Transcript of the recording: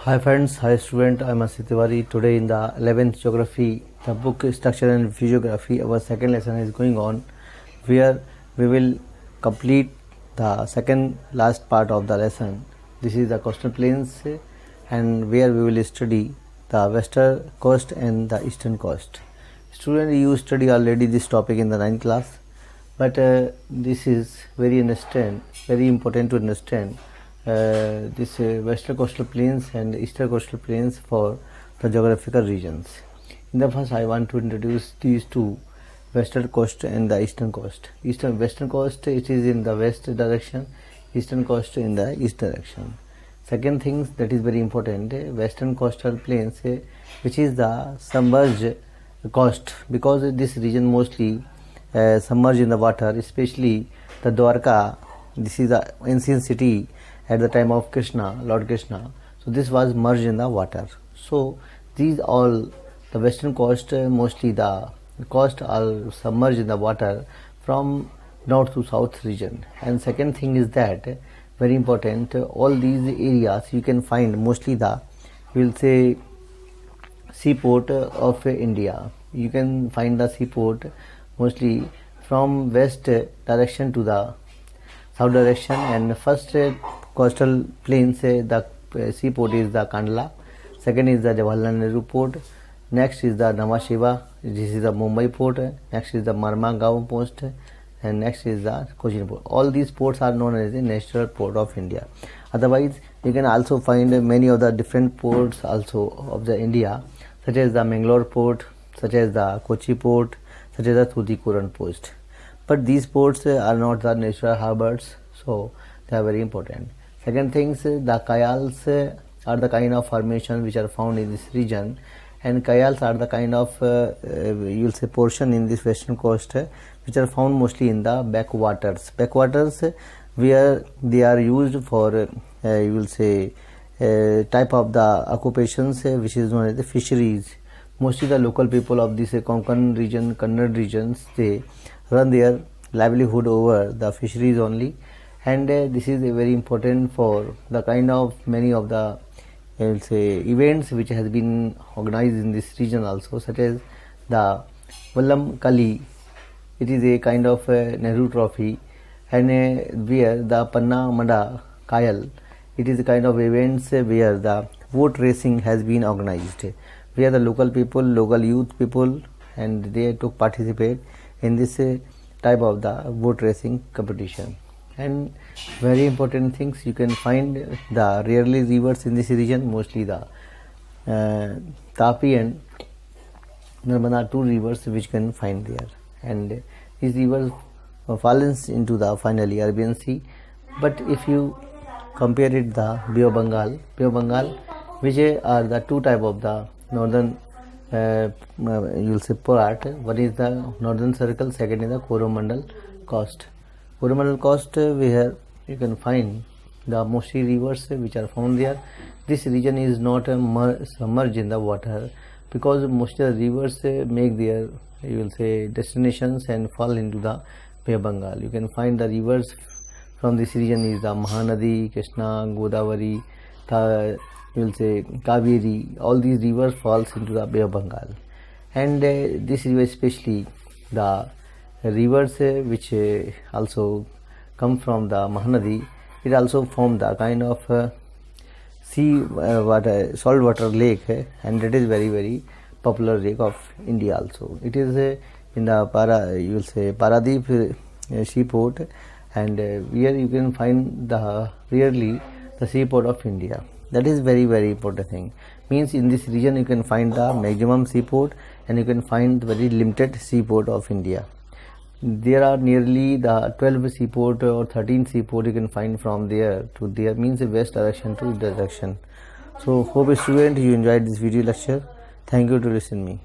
Hi friends, hi student, I am Asit Tiwari. Today in the 11th geography, the book Structure and Physiography, our second lesson is going on, where we will complete the second last part of the lesson. This is the coastal plains and where we will study the western coast and the eastern coast. Student, you study already this topic in the 9th class, but this is very important to understand this western coastal plains and eastern coastal plains for the geographical regions. In the first, I want to introduce these two, western coast and the eastern coast. Western coast, it is in the west direction, eastern coast in the east direction. Second thing that is very important, western coastal plains, which is the submerged coast, because this region mostly submerged in the water, especially the Dwarka. This is the ancient city at the time of Krishna, Lord Krishna. So this was merged in the water. So these all, the western coast, mostly the coast are submerged in the water from north to south region. And second thing is that, very important, all these areas you can find mostly the, we will say, seaport of India. You can find the seaport mostly from west direction to the south direction, and first coastal plains, the seaport is the Kandla, second is the Jawaharlal Nehru port, next is the Nhava Sheva, this is the Mumbai port, next is the Marmagaon post, and next is the Cochin port. All these ports are known as the natural port of India. Otherwise, you can also find many of the different ports also of the India, such as the Mangalore port, such as the Kochi port, such as the Tuticorin post. But these ports are not the natural harbors, so they are very important. Second things, the kayals are the kind of formation which are found in this region, and kayals are the kind of you will say portion in this western coast which are found mostly in the backwaters where they are used for you will say type of the occupations which is known as the fisheries. Mostly the local people of this Konkan region, Kannada regions, they run their livelihood over the fisheries only, and this is very important for the kind of many of the I will say events which has been organized in this region also, such as the Vallam Kali. It is a kind of Nehru Trophy, and where the Panna Mada Kayal, it is a kind of events where the boat racing has been organized, where the local people, local youth people, and they took participate in this type of the boat racing competition. And very important things, you can find the rarely rivers in this region, mostly the Tapi and Narmada, two rivers which can find there, and these rivers fallen into the finally Arabian Sea. But if you compare it the Bay of Bengal, which are the two type of the northern you will say part. One is the northern circle, second is the Coromandel coast. Coromandel coast, where you can find the mostly rivers which are found there. This region is not submerged in the water, because most of the rivers make their, you will say, destinations and fall into the Bay of Bengal. You can find the rivers from this region is the Mahanadi, Krishna, Godavari, you will say Kaveri. All these rivers falls into the Bay of Bengal, and this river, especially the rivers which also come from the Mahanadi, it also form the kind of saltwater lake, and that is very popular lake of India also. It is in the you will say Paradip seaport, and where you can find the rarely the seaport of India. That is very important thing. Means in this region you can find the maximum seaport, and you can find very limited seaport of India. There are nearly the 12 seaport or 13 seaport you can find from there to there, means west direction to east direction. So hope student you enjoyed this video lecture. Thank you to listen me.